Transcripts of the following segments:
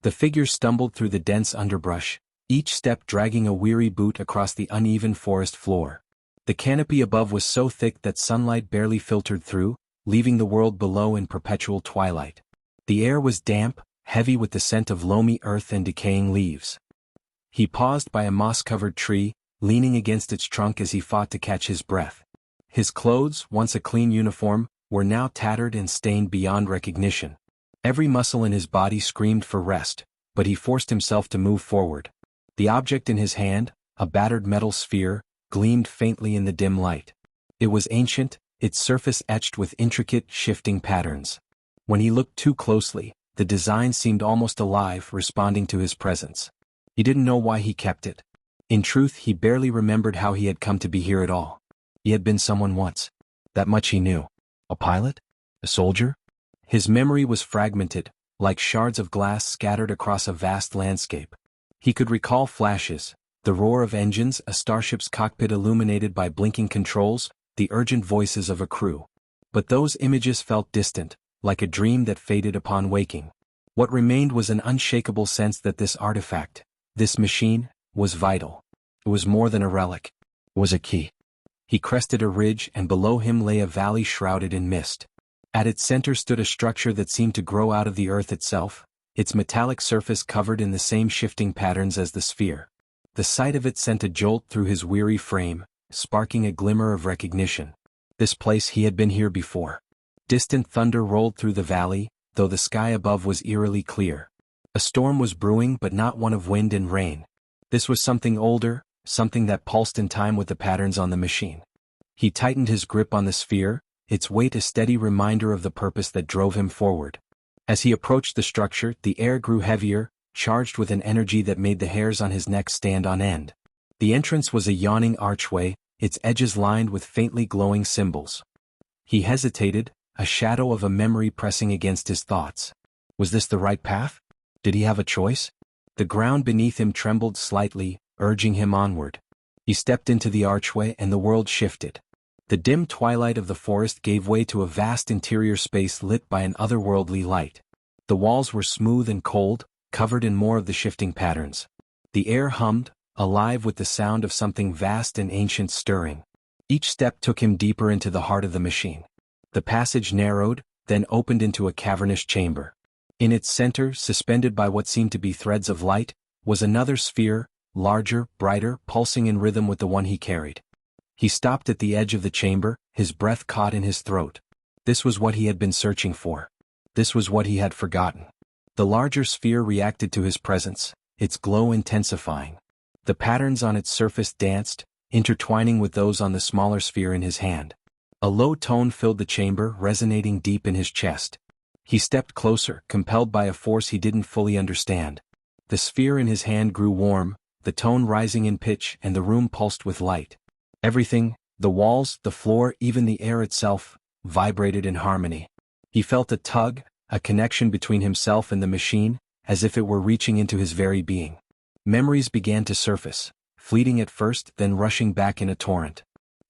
The figure stumbled through the dense underbrush, each step dragging a weary boot across the uneven forest floor. The canopy above was so thick that sunlight barely filtered through, leaving the world below in perpetual twilight. The air was damp, heavy with the scent of loamy earth and decaying leaves. He paused by a moss-covered tree, leaning against its trunk as he fought to catch his breath. His clothes, once a clean uniform, were now tattered and stained beyond recognition. Every muscle in his body screamed for rest, but he forced himself to move forward. The object in his hand, a battered metal sphere, gleamed faintly in the dim light. It was ancient, its surface etched with intricate, shifting patterns. When he looked too closely, the design seemed almost alive, responding to his presence. He didn't know why he kept it. In truth, he barely remembered how he had come to be here at all. He had been someone once. That much he knew. A pilot? A soldier? His memory was fragmented, like shards of glass scattered across a vast landscape. He could recall flashes, the roar of engines, a starship's cockpit illuminated by blinking controls, the urgent voices of a crew. But those images felt distant, like a dream that faded upon waking. What remained was an unshakable sense that this artifact, this machine, was vital. It was more than a relic. It was a key. He crested a ridge, and below him lay a valley shrouded in mist. At its center stood a structure that seemed to grow out of the earth itself, its metallic surface covered in the same shifting patterns as the sphere. The sight of it sent a jolt through his weary frame, sparking a glimmer of recognition. This place, he had been here before. Distant thunder rolled through the valley, though the sky above was eerily clear. A storm was brewing, but not one of wind and rain. This was something older, something that pulsed in time with the patterns on the machine. He tightened his grip on the sphere, its weight a steady reminder of the purpose that drove him forward. As he approached the structure, the air grew heavier, charged with an energy that made the hairs on his neck stand on end. The entrance was a yawning archway, its edges lined with faintly glowing symbols. He hesitated, a shadow of a memory pressing against his thoughts. Was this the right path? Did he have a choice? The ground beneath him trembled slightly, urging him onward. He stepped into the archway and the world shifted. The dim twilight of the forest gave way to a vast interior space lit by an otherworldly light. The walls were smooth and cold, covered in more of the shifting patterns. The air hummed, alive with the sound of something vast and ancient stirring. Each step took him deeper into the heart of the machine. The passage narrowed, then opened into a cavernous chamber. In its center, suspended by what seemed to be threads of light, was another sphere, larger, brighter, pulsing in rhythm with the one he carried. He stopped at the edge of the chamber, his breath caught in his throat. This was what he had been searching for. This was what he had forgotten. The larger sphere reacted to his presence, its glow intensifying. The patterns on its surface danced, intertwining with those on the smaller sphere in his hand. A low tone filled the chamber, resonating deep in his chest. He stepped closer, compelled by a force he didn't fully understand. The sphere in his hand grew warm, the tone rising in pitch, and the room pulsed with light. Everything, the walls, the floor, even the air itself, vibrated in harmony. He felt a tug, a connection between himself and the machine, as if it were reaching into his very being. Memories began to surface, fleeting at first, then rushing back in a torrent.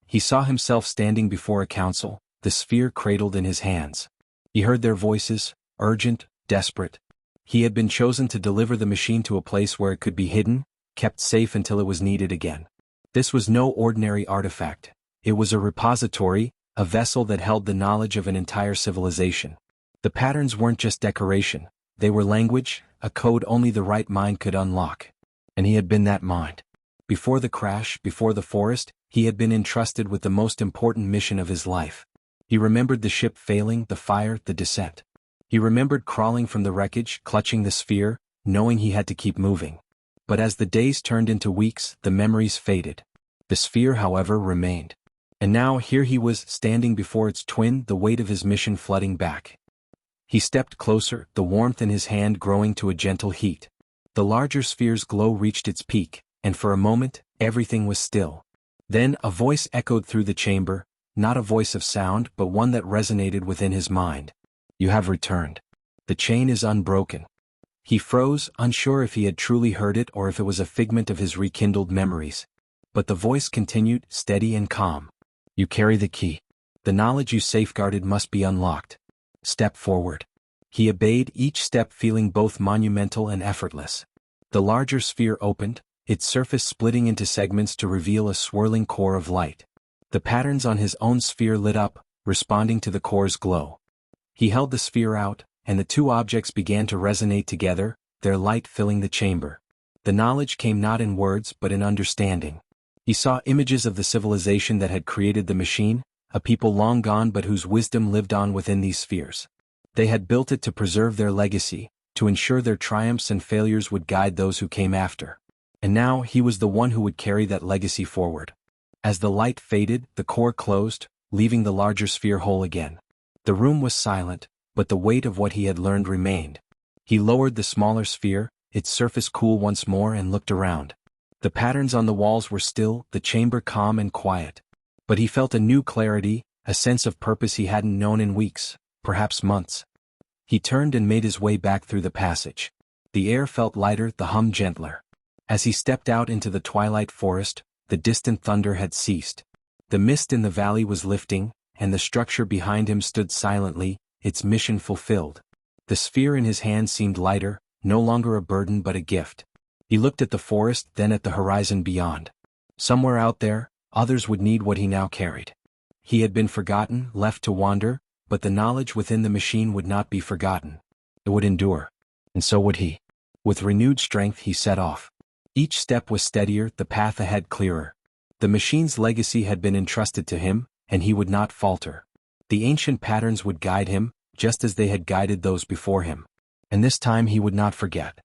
He saw himself standing before a council, the sphere cradled in his hands. He heard their voices, urgent, desperate. He had been chosen to deliver the machine to a place where it could be hidden, kept safe until it was needed again. This was no ordinary artifact. It was a repository, a vessel that held the knowledge of an entire civilization. The patterns weren't just decoration, they were language, a code only the right mind could unlock. And he had been that mind. Before the crash, before the forest, he had been entrusted with the most important mission of his life. He remembered the ship failing, the fire, the descent. He remembered crawling from the wreckage, clutching the sphere, knowing he had to keep moving. But as the days turned into weeks, the memories faded. The sphere, however, remained. And now here he was, standing before its twin, the weight of his mission flooding back. He stepped closer, the warmth in his hand growing to a gentle heat. The larger sphere's glow reached its peak, and for a moment, everything was still. Then a voice echoed through the chamber, not a voice of sound, but one that resonated within his mind. You have returned. The chain is unbroken. He froze, unsure if he had truly heard it or if it was a figment of his rekindled memories. But the voice continued, steady and calm. You carry the key. The knowledge you safeguarded must be unlocked. Step forward. He obeyed, each step feeling both monumental and effortless. The larger sphere opened, its surface splitting into segments to reveal a swirling core of light. The patterns on his own sphere lit up, responding to the core's glow. He held the sphere out, and the two objects began to resonate together, their light filling the chamber. The knowledge came not in words but in understanding. He saw images of the civilization that had created the machine, a people long gone but whose wisdom lived on within these spheres. They had built it to preserve their legacy, to ensure their triumphs and failures would guide those who came after. And now he was the one who would carry that legacy forward. As the light faded, the core closed, leaving the larger sphere whole again. The room was silent, but the weight of what he had learned remained. He lowered the smaller sphere, its surface cool once more, and looked around. The patterns on the walls were still, the chamber calm and quiet. But he felt a new clarity, a sense of purpose he hadn't known in weeks, perhaps months. He turned and made his way back through the passage. The air felt lighter, the hum gentler. As he stepped out into the twilight forest, the distant thunder had ceased. The mist in the valley was lifting, and the structure behind him stood silently, its mission fulfilled. The sphere in his hand seemed lighter, no longer a burden but a gift. He looked at the forest, then at the horizon beyond. Somewhere out there, others would need what he now carried. He had been forgotten, left to wander, but the knowledge within the machine would not be forgotten. It would endure. And so would he. With renewed strength he set off. Each step was steadier, the path ahead clearer. The machine's legacy had been entrusted to him, and he would not falter. The ancient patterns would guide him, just as they had guided those before him. And this time he would not forget.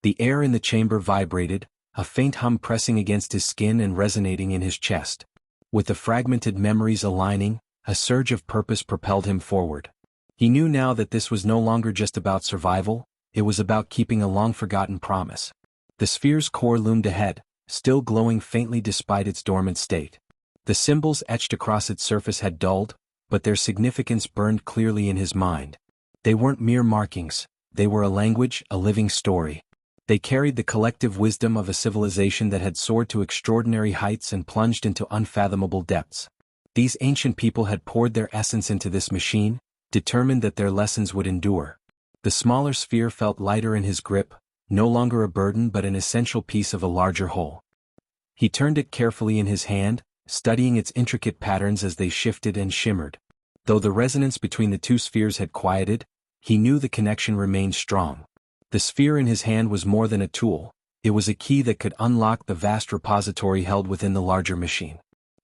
The air in the chamber vibrated, a faint hum pressing against his skin and resonating in his chest. With the fragmented memories aligning, a surge of purpose propelled him forward. He knew now that this was no longer just about survival, it was about keeping a long-forgotten promise. The sphere's core loomed ahead, still glowing faintly despite its dormant state. The symbols etched across its surface had dulled, but their significance burned clearly in his mind. They weren't mere markings, they were a language, a living story. They carried the collective wisdom of a civilization that had soared to extraordinary heights and plunged into unfathomable depths. These ancient people had poured their essence into this machine, determined that their lessons would endure. The smaller sphere felt lighter in his grip, no longer a burden but an essential piece of a larger whole. He turned it carefully in his hand, studying its intricate patterns as they shifted and shimmered. Though the resonance between the two spheres had quieted, he knew the connection remained strong. The sphere in his hand was more than a tool, it was a key that could unlock the vast repository held within the larger machine.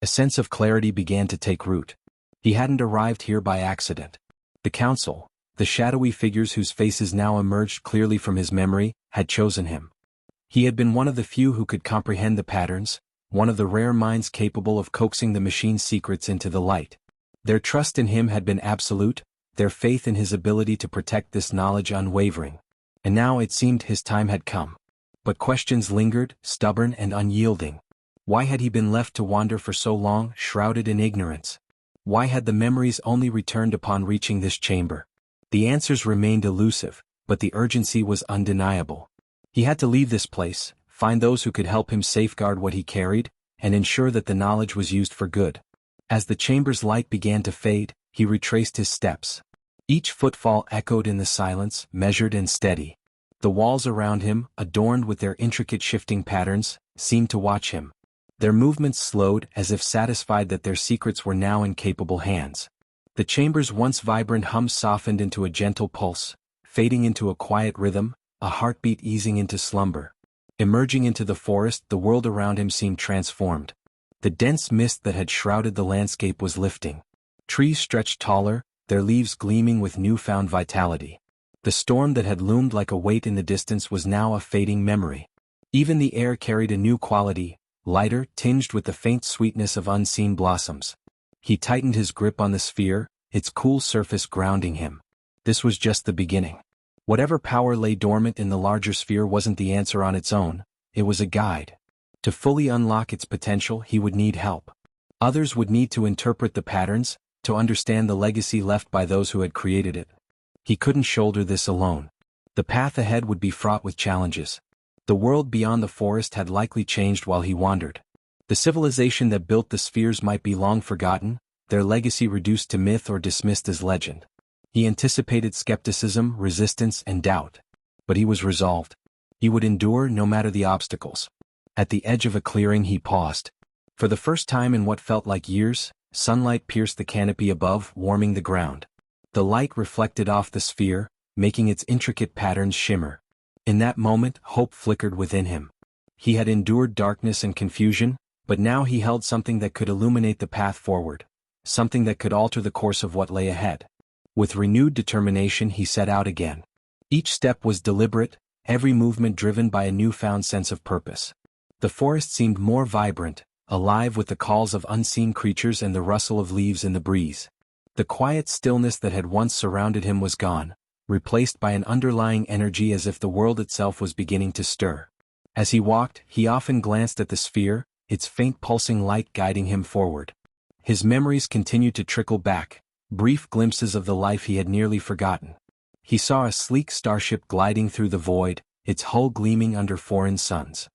A sense of clarity began to take root. He hadn't arrived here by accident. The council, the shadowy figures whose faces now emerged clearly from his memory, had chosen him. He had been one of the few who could comprehend the patterns, one of the rare minds capable of coaxing the machine's secrets into the light. Their trust in him had been absolute, their faith in his ability to protect this knowledge unwavering. And now it seemed his time had come. But questions lingered, stubborn and unyielding. Why had he been left to wander for so long, shrouded in ignorance? Why had the memories only returned upon reaching this chamber? The answers remained elusive, but the urgency was undeniable. He had to leave this place, find those who could help him safeguard what he carried, and ensure that the knowledge was used for good. As the chamber's light began to fade, he retraced his steps. Each footfall echoed in the silence, measured and steady. The walls around him, adorned with their intricate shifting patterns, seemed to watch him. Their movements slowed as if satisfied that their secrets were now in capable hands. The chamber's once vibrant hum softened into a gentle pulse, fading into a quiet rhythm, a heartbeat easing into slumber. Emerging into the forest, the world around him seemed transformed. The dense mist that had shrouded the landscape was lifting. Trees stretched taller, their leaves gleaming with newfound vitality. The storm that had loomed like a weight in the distance was now a fading memory. Even the air carried a new quality, lighter, tinged with the faint sweetness of unseen blossoms. He tightened his grip on the sphere, its cool surface grounding him. This was just the beginning. Whatever power lay dormant in the larger sphere wasn't the answer on its own, it was a guide. To fully unlock its potential, he would need help. Others would need to interpret the patterns, to understand the legacy left by those who had created it. He couldn't shoulder this alone. The path ahead would be fraught with challenges. The world beyond the forest had likely changed while he wandered. The civilization that built the spheres might be long forgotten, their legacy reduced to myth or dismissed as legend. He anticipated skepticism, resistance, and doubt. But he was resolved. He would endure no matter the obstacles. At the edge of a clearing he paused. For the first time in what felt like years, sunlight pierced the canopy above, warming the ground. The light reflected off the sphere, making its intricate patterns shimmer. In that moment, hope flickered within him. He had endured darkness and confusion, but now he held something that could illuminate the path forward, something that could alter the course of what lay ahead. With renewed determination he set out again. Each step was deliberate, every movement driven by a newfound sense of purpose. The forest seemed more vibrant, alive with the calls of unseen creatures and the rustle of leaves in the breeze. The quiet stillness that had once surrounded him was gone, replaced by an underlying energy as if the world itself was beginning to stir. As he walked, he often glanced at the sphere, its faint pulsing light guiding him forward. His memories continued to trickle back, brief glimpses of the life he had nearly forgotten. He saw a sleek starship gliding through the void, its hull gleaming under foreign suns.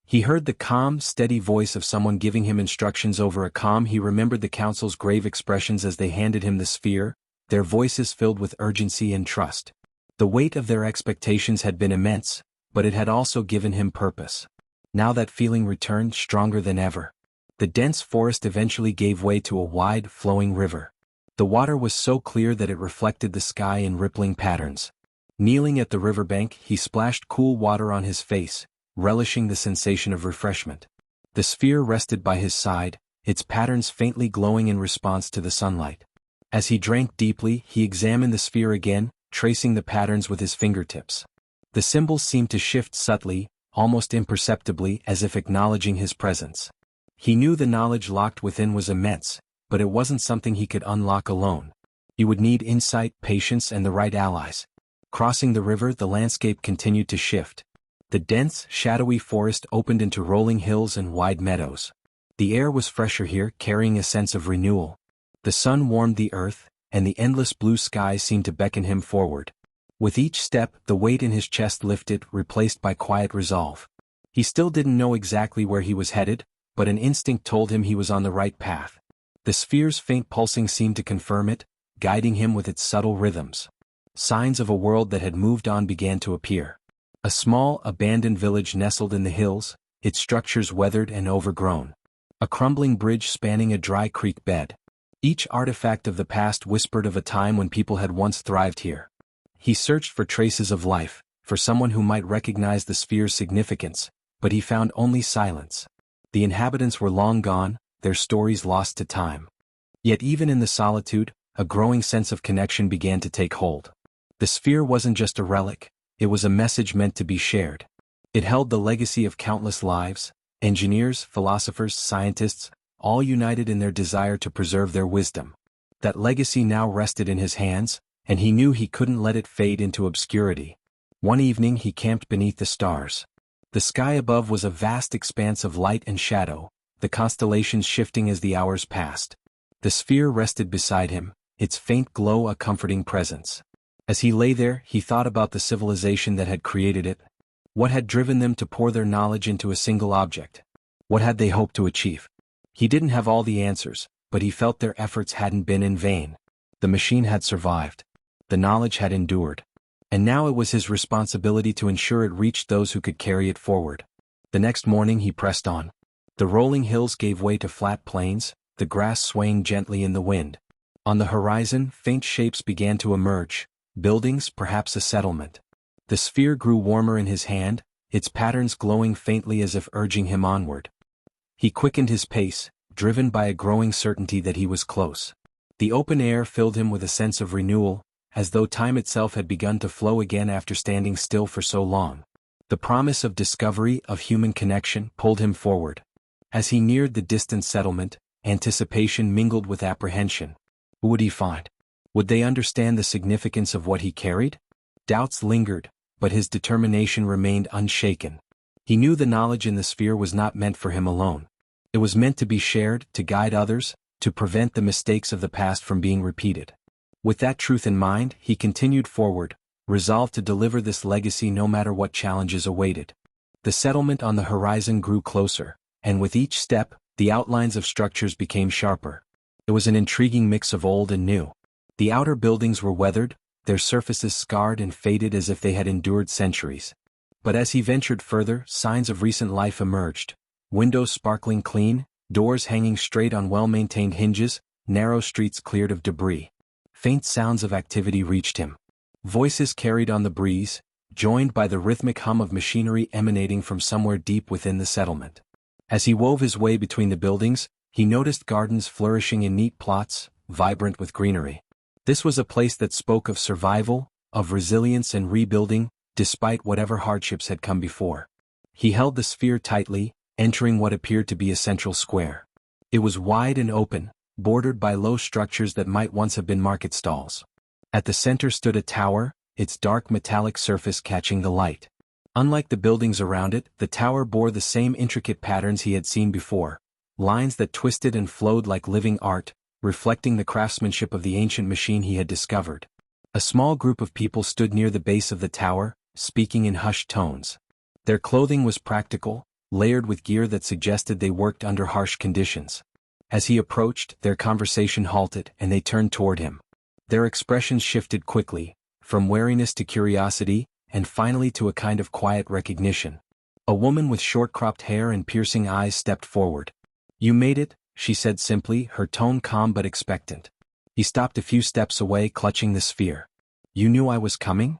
He heard the calm, steady voice of someone giving him instructions over a comm. He remembered the council's grave expressions as they handed him the sphere, their voices filled with urgency and trust. The weight of their expectations had been immense, but it had also given him purpose. Now that feeling returned stronger than ever. The dense forest eventually gave way to a wide, flowing river. The water was so clear that it reflected the sky in rippling patterns. Kneeling at the riverbank, he splashed cool water on his face, relishing the sensation of refreshment. The sphere rested by his side, its patterns faintly glowing in response to the sunlight. As he drank deeply, he examined the sphere again, tracing the patterns with his fingertips. The symbols seemed to shift subtly, almost imperceptibly, as if acknowledging his presence. He knew the knowledge locked within was immense, but it wasn't something he could unlock alone. He would need insight, patience, and the right allies. Crossing the river, the landscape continued to shift. The dense, shadowy forest opened into rolling hills and wide meadows. The air was fresher here, carrying a sense of renewal. The sun warmed the earth, and the endless blue sky seemed to beckon him forward. With each step, the weight in his chest lifted, replaced by quiet resolve. He still didn't know exactly where he was headed, but an instinct told him he was on the right path. The sphere's faint pulsing seemed to confirm it, guiding him with its subtle rhythms. Signs of a world that had moved on began to appear. A small, abandoned village nestled in the hills, its structures weathered and overgrown. A crumbling bridge spanning a dry creek bed. Each artifact of the past whispered of a time when people had once thrived here. He searched for traces of life, for someone who might recognize the sphere's significance, but he found only silence. The inhabitants were long gone, their stories lost to time. Yet even in the solitude, a growing sense of connection began to take hold. The sphere wasn't just a relic, it was a message meant to be shared. It held the legacy of countless lives, engineers, philosophers, scientists, all united in their desire to preserve their wisdom. That legacy now rested in his hands, and he knew he couldn't let it fade into obscurity. One evening he camped beneath the stars. The sky above was a vast expanse of light and shadow, the constellations shifting as the hours passed. The sphere rested beside him, its faint glow a comforting presence. As he lay there, he thought about the civilization that had created it. What had driven them to pour their knowledge into a single object? What had they hoped to achieve? He didn't have all the answers, but he felt their efforts hadn't been in vain. The machine had survived. The knowledge had endured. And now it was his responsibility to ensure it reached those who could carry it forward. The next morning he pressed on. The rolling hills gave way to flat plains, the grass swaying gently in the wind. On the horizon, faint shapes began to emerge, buildings, perhaps a settlement. The sphere grew warmer in his hand, its patterns glowing faintly as if urging him onward. He quickened his pace, driven by a growing certainty that he was close. The open air filled him with a sense of renewal, as though time itself had begun to flow again after standing still for so long. The promise of discovery, of human connection, pulled him forward. As he neared the distant settlement, anticipation mingled with apprehension. Who would he find? Would they understand the significance of what he carried? Doubts lingered, but his determination remained unshaken. He knew the knowledge in the sphere was not meant for him alone. It was meant to be shared, to guide others, to prevent the mistakes of the past from being repeated. With that truth in mind, he continued forward, resolved to deliver this legacy no matter what challenges awaited. The settlement on the horizon grew closer, and with each step, the outlines of structures became sharper. It was an intriguing mix of old and new. The outer buildings were weathered, their surfaces scarred and faded as if they had endured centuries. But as he ventured further, signs of recent life emerged. Windows sparkling clean, doors hanging straight on well-maintained hinges, narrow streets cleared of debris. Faint sounds of activity reached him. Voices carried on the breeze, joined by the rhythmic hum of machinery emanating from somewhere deep within the settlement. As he wove his way between the buildings, he noticed gardens flourishing in neat plots, vibrant with greenery. This was a place that spoke of survival, of resilience and rebuilding, despite whatever hardships had come before. He held the sphere tightly, entering what appeared to be a central square. It was wide and open, bordered by low structures that might once have been market stalls. At the center stood a tower, its dark metallic surface catching the light. Unlike the buildings around it, the tower bore the same intricate patterns he had seen before, lines that twisted and flowed like living art, reflecting the craftsmanship of the ancient machine he had discovered. A small group of people stood near the base of the tower, speaking in hushed tones. Their clothing was practical, layered with gear that suggested they worked under harsh conditions. As he approached, their conversation halted and they turned toward him. Their expressions shifted quickly, from wariness to curiosity, and finally to a kind of quiet recognition. A woman with short-cropped hair and piercing eyes stepped forward. "You made it," she said simply, her tone calm but expectant. He stopped a few steps away, clutching the sphere. "You knew I was coming?"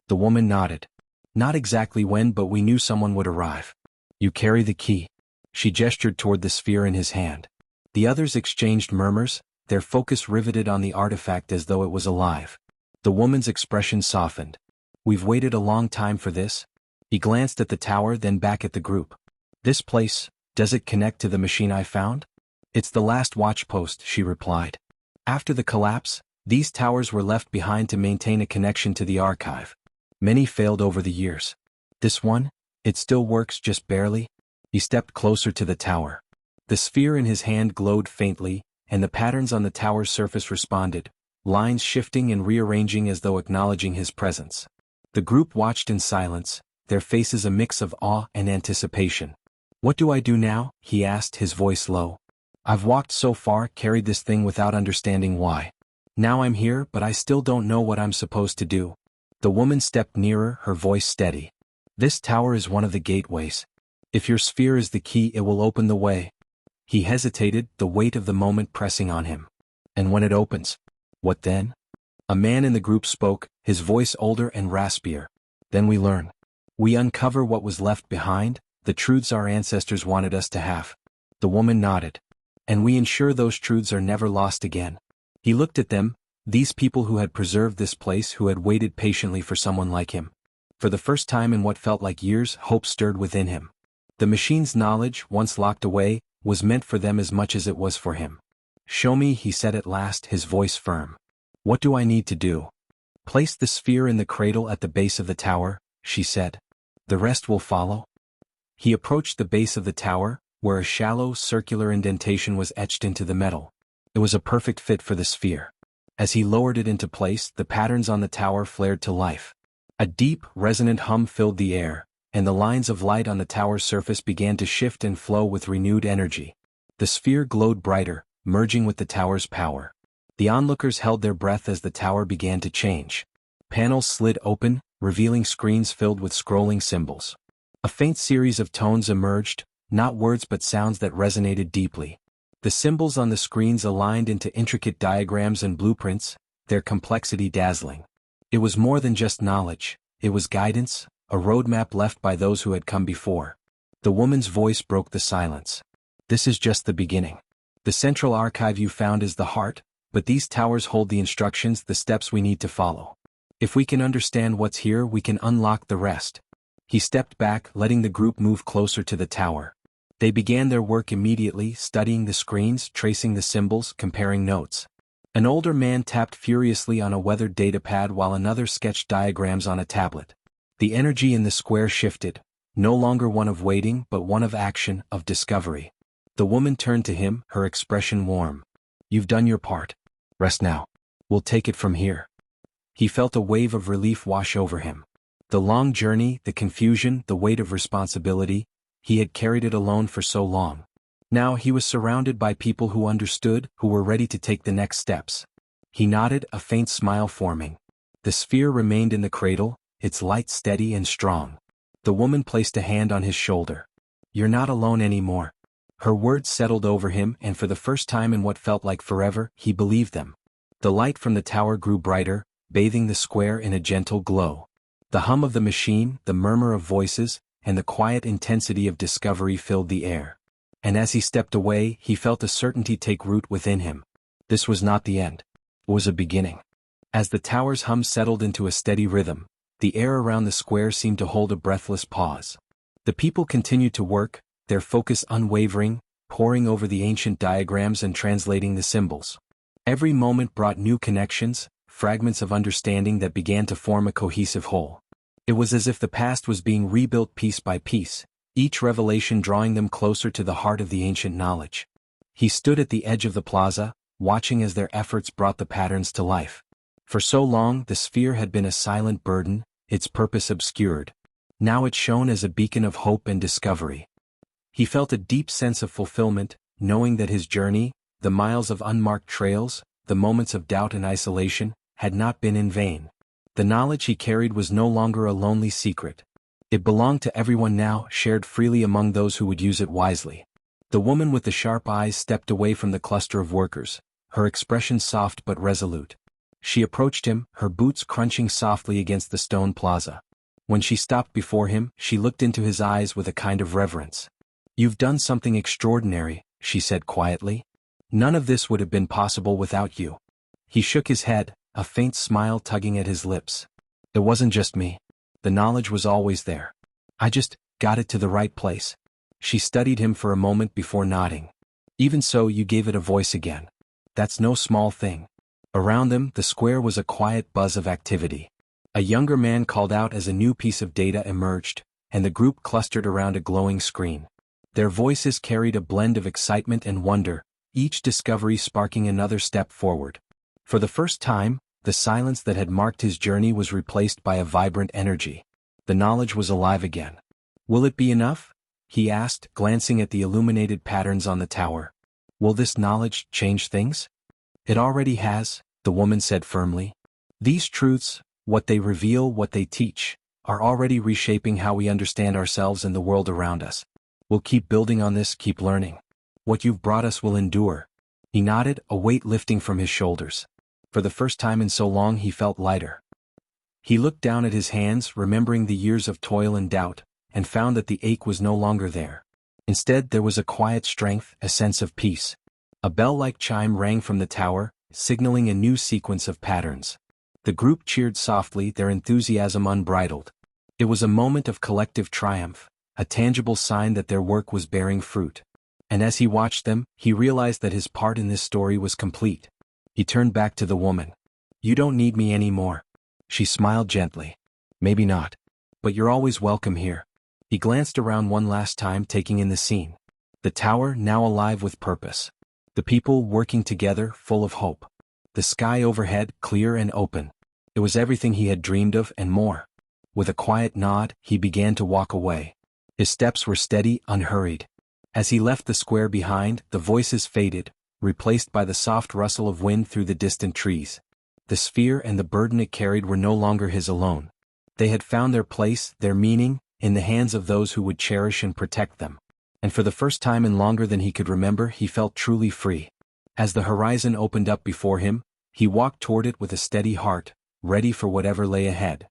The woman nodded. "Not exactly when, but we knew someone would arrive." "You carry the key." She gestured toward the sphere in his hand. The others exchanged murmurs, their focus riveted on the artifact as though it was alive. The woman's expression softened. "We've waited a long time for this." He glanced at the tower, then back at the group. "This place, does it connect to the machine I found?" "It's the last watch post," she replied. After the collapse, these towers were left behind to maintain a connection to the archive. Many failed over the years. This one? It still works, just barely. He stepped closer to the tower. The sphere in his hand glowed faintly, and the patterns on the tower's surface responded, lines shifting and rearranging as though acknowledging his presence. The group watched in silence, their faces a mix of awe and anticipation. "What do I do now?" he asked, his voice low. "I've walked so far, carried this thing without understanding why. Now I'm here, but I still don't know what I'm supposed to do." The woman stepped nearer, her voice steady. "This tower is one of the gateways. If your sphere is the key, it will open the way." He hesitated, the weight of the moment pressing on him. "And when it opens, what then?" A man in the group spoke, his voice older and raspier. "Then we learn. We uncover what was left behind, the truths our ancestors wanted us to have." The woman nodded. "And we ensure those truths are never lost again." He looked at them, these people who had preserved this place, who had waited patiently for someone like him. For the first time in what felt like years, hope stirred within him. The machine's knowledge, once locked away, was meant for them as much as it was for him. "Show me," he said at last, his voice firm. "What do I need to do?" "Place the sphere in the cradle at the base of the tower," she said. "The rest will follow." He approached the base of the tower, where a shallow, circular indentation was etched into the metal. It was a perfect fit for the sphere. As he lowered it into place, the patterns on the tower flared to life. A deep, resonant hum filled the air, and the lines of light on the tower's surface began to shift and flow with renewed energy. The sphere glowed brighter, merging with the tower's power. The onlookers held their breath as the tower began to change. Panels slid open, revealing screens filled with scrolling symbols. A faint series of tones emerged, not words but sounds that resonated deeply. The symbols on the screens aligned into intricate diagrams and blueprints, their complexity dazzling. It was more than just knowledge, it was guidance, a roadmap left by those who had come before. The woman's voice broke the silence. "This is just the beginning. The central archive you found is the heart, but these towers hold the instructions, the steps we need to follow. If we can understand what's here, we can unlock the rest." He stepped back, letting the group move closer to the tower. They began their work immediately, studying the screens, tracing the symbols, comparing notes. An older man tapped furiously on a weathered datapad while another sketched diagrams on a tablet. The energy in the square shifted, no longer one of waiting but one of action, of discovery. The woman turned to him, her expression warm. "You've done your part. Rest now. We'll take it from here." He felt a wave of relief wash over him. The long journey, the confusion, the weight of responsibility, he had carried it alone for so long. Now he was surrounded by people who understood, who were ready to take the next steps. He nodded, a faint smile forming. The sphere remained in the cradle, its light steady and strong. The woman placed a hand on his shoulder. "You're not alone anymore." Her words settled over him, and for the first time in what felt like forever, he believed them. The light from the tower grew brighter, bathing the square in a gentle glow. The hum of the machine, the murmur of voices, and the quiet intensity of discovery filled the air. And as he stepped away, he felt a certainty take root within him. This was not the end. It was a beginning. As the tower's hum settled into a steady rhythm, the air around the square seemed to hold a breathless pause. The people continued to work, their focus unwavering, poring over the ancient diagrams and translating the symbols. Every moment brought new connections, fragments of understanding that began to form a cohesive whole. It was as if the past was being rebuilt piece by piece, each revelation drawing them closer to the heart of the ancient knowledge. He stood at the edge of the plaza, watching as their efforts brought the patterns to life. For so long, the sphere had been a silent burden, its purpose obscured. Now it shone as a beacon of hope and discovery. He felt a deep sense of fulfillment, knowing that his journey, the miles of unmarked trails, the moments of doubt and isolation, had not been in vain. The knowledge he carried was no longer a lonely secret. It belonged to everyone now, shared freely among those who would use it wisely. The woman with the sharp eyes stepped away from the cluster of workers, her expression soft but resolute. She approached him, her boots crunching softly against the stone plaza. When she stopped before him, she looked into his eyes with a kind of reverence. "You've done something extraordinary," she said quietly. "None of this would have been possible without you." He shook his head, a faint smile tugging at his lips. "It wasn't just me. The knowledge was always there. I just got it to the right place." She studied him for a moment before nodding. "Even so, you gave it a voice again. That's no small thing." Around them, the square was a quiet buzz of activity. A younger man called out as a new piece of data emerged, and the group clustered around a glowing screen. Their voices carried a blend of excitement and wonder, each discovery sparking another step forward. For the first time, the silence that had marked his journey was replaced by a vibrant energy. The knowledge was alive again. "Will it be enough?" he asked, glancing at the illuminated patterns on the tower. "Will this knowledge change things?" "It already has," the woman said firmly. "These truths, what they reveal, what they teach, are already reshaping how we understand ourselves and the world around us. We'll keep building on this, keep learning. What you've brought us will endure." He nodded, a weight lifting from his shoulders. For the first time in so long he felt lighter. He looked down at his hands, remembering the years of toil and doubt, and found that the ache was no longer there. Instead there was a quiet strength, a sense of peace. A bell-like chime rang from the tower, signaling a new sequence of patterns. The group cheered softly, their enthusiasm unbridled. It was a moment of collective triumph, a tangible sign that their work was bearing fruit. And as he watched them, he realized that his part in this story was complete. He turned back to the woman. "You don't need me anymore." She smiled gently. "Maybe not. But you're always welcome here." He glanced around one last time, taking in the scene. The tower, now alive with purpose. The people working together, full of hope. The sky overhead, clear and open. It was everything he had dreamed of and more. With a quiet nod, he began to walk away. His steps were steady, unhurried. As he left the square behind, the voices faded, replaced by the soft rustle of wind through the distant trees. The sphere and the burden it carried were no longer his alone. They had found their place, their meaning, in the hands of those who would cherish and protect them. And for the first time in longer than he could remember, he felt truly free. As the horizon opened up before him, he walked toward it with a steady heart, ready for whatever lay ahead.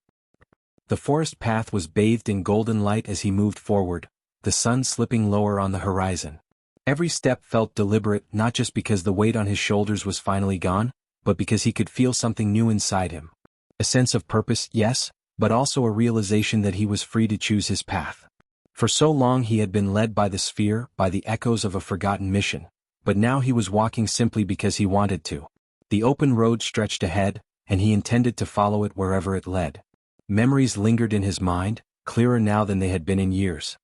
The forest path was bathed in golden light as he moved forward, the sun slipping lower on the horizon. Every step felt deliberate, not just because the weight on his shoulders was finally gone, but because he could feel something new inside him. A sense of purpose, yes, but also a realization that he was free to choose his path. For so long he had been led by the sphere, by the echoes of a forgotten mission, but now he was walking simply because he wanted to. The open road stretched ahead, and he intended to follow it wherever it led. Memories lingered in his mind, clearer now than they had been in years.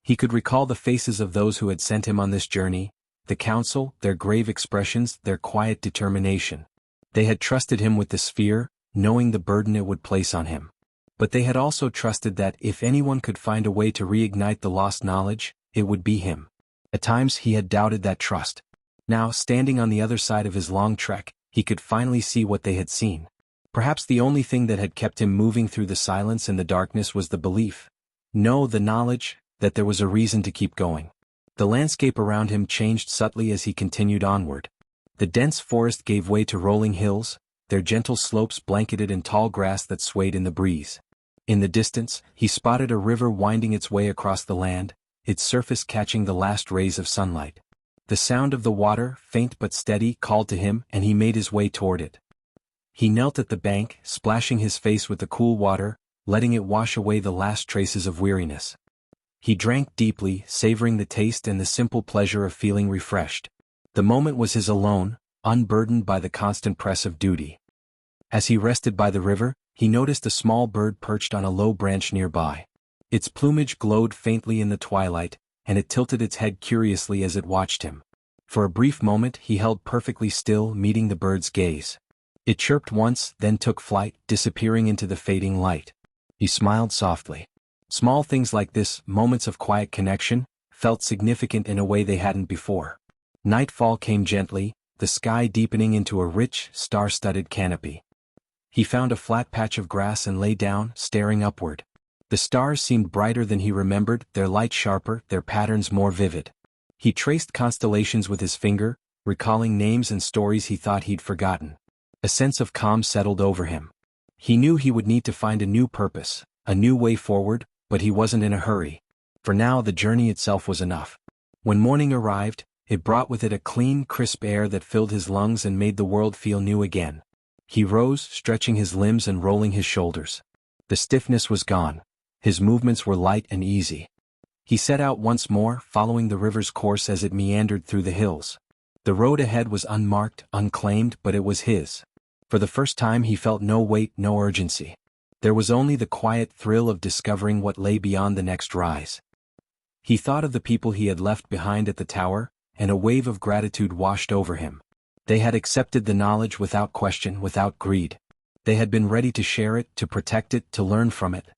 He could recall the faces of those who had sent him on this journey, the council, their grave expressions, their quiet determination. They had trusted him with the sphere, knowing the burden it would place on him. But they had also trusted that if anyone could find a way to reignite the lost knowledge, it would be him. At times he had doubted that trust. Now, standing on the other side of his long trek, he could finally see what they had seen. Perhaps the only thing that had kept him moving through the silence and the darkness was the belief. No, the knowledge that there was a reason to keep going. The landscape around him changed subtly as he continued onward. The dense forest gave way to rolling hills, their gentle slopes blanketed in tall grass that swayed in the breeze. In the distance, he spotted a river winding its way across the land, its surface catching the last rays of sunlight. The sound of the water, faint but steady, called to him, and he made his way toward it. He knelt at the bank, splashing his face with the cool water, letting it wash away the last traces of weariness. He drank deeply, savoring the taste and the simple pleasure of feeling refreshed. The moment was his alone, unburdened by the constant press of duty. As he rested by the river, he noticed a small bird perched on a low branch nearby. Its plumage glowed faintly in the twilight, and it tilted its head curiously as it watched him. For a brief moment he held perfectly still, meeting the bird's gaze. It chirped once, then took flight, disappearing into the fading light. He smiled softly. Small things like this, moments of quiet connection, felt significant in a way they hadn't before. Nightfall came gently, the sky deepening into a rich, star-studded canopy. He found a flat patch of grass and lay down, staring upward. The stars seemed brighter than he remembered, their light sharper, their patterns more vivid. He traced constellations with his finger, recalling names and stories he thought he'd forgotten. A sense of calm settled over him. He knew he would need to find a new purpose, a new way forward, but he wasn't in a hurry. For now the journey itself was enough. When morning arrived, it brought with it a clean, crisp air that filled his lungs and made the world feel new again. He rose, stretching his limbs and rolling his shoulders. The stiffness was gone. His movements were light and easy. He set out once more, following the river's course as it meandered through the hills. The road ahead was unmarked, unclaimed, but it was his. For the first time he felt no weight, no urgency. There was only the quiet thrill of discovering what lay beyond the next rise. He thought of the people he had left behind at the tower, and a wave of gratitude washed over him. They had accepted the knowledge without question, without greed. They had been ready to share it, to protect it, to learn from it.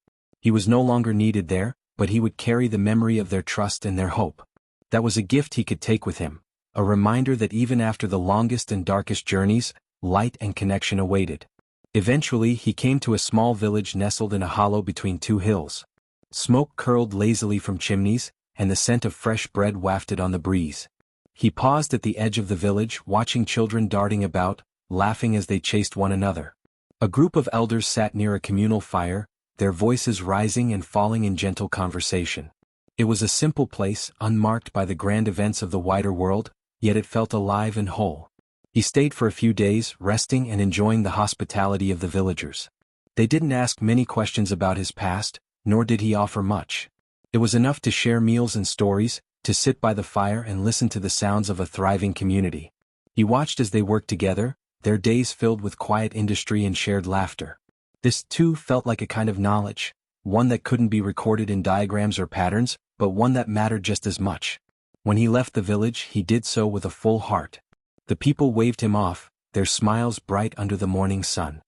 He was no longer needed there, but he would carry the memory of their trust and their hope. That was a gift he could take with him, a reminder that even after the longest and darkest journeys, light and connection awaited. Eventually he came to a small village nestled in a hollow between two hills. Smoke curled lazily from chimneys, and the scent of fresh bread wafted on the breeze. He paused at the edge of the village, watching children darting about, laughing as they chased one another. A group of elders sat near a communal fire, their voices rising and falling in gentle conversation. It was a simple place, unmarked by the grand events of the wider world, yet it felt alive and whole. He stayed for a few days, resting and enjoying the hospitality of the villagers. They didn't ask many questions about his past, nor did he offer much. It was enough to share meals and stories, to sit by the fire and listen to the sounds of a thriving community. He watched as they worked together, their days filled with quiet industry and shared laughter. This, too, felt like a kind of knowledge, one that couldn't be recorded in diagrams or patterns, but one that mattered just as much. When he left the village, he did so with a full heart. The people waved him off, their smiles bright under the morning sun.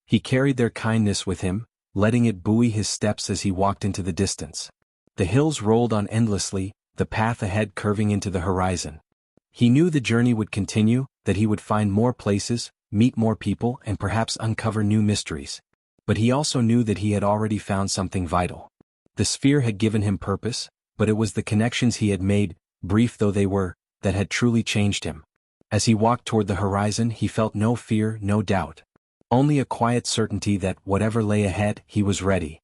He carried their kindness with him, letting it buoy his steps as he walked into the distance. The hills rolled on endlessly, the path ahead curving into the horizon. He knew the journey would continue, that he would find more places, meet more people, and perhaps uncover new mysteries. But he also knew that he had already found something vital. The sphere had given him purpose, but it was the connections he had made, brief though they were, that had truly changed him. As he walked toward the horizon, he felt no fear, no doubt. Only a quiet certainty that, whatever lay ahead, he was ready.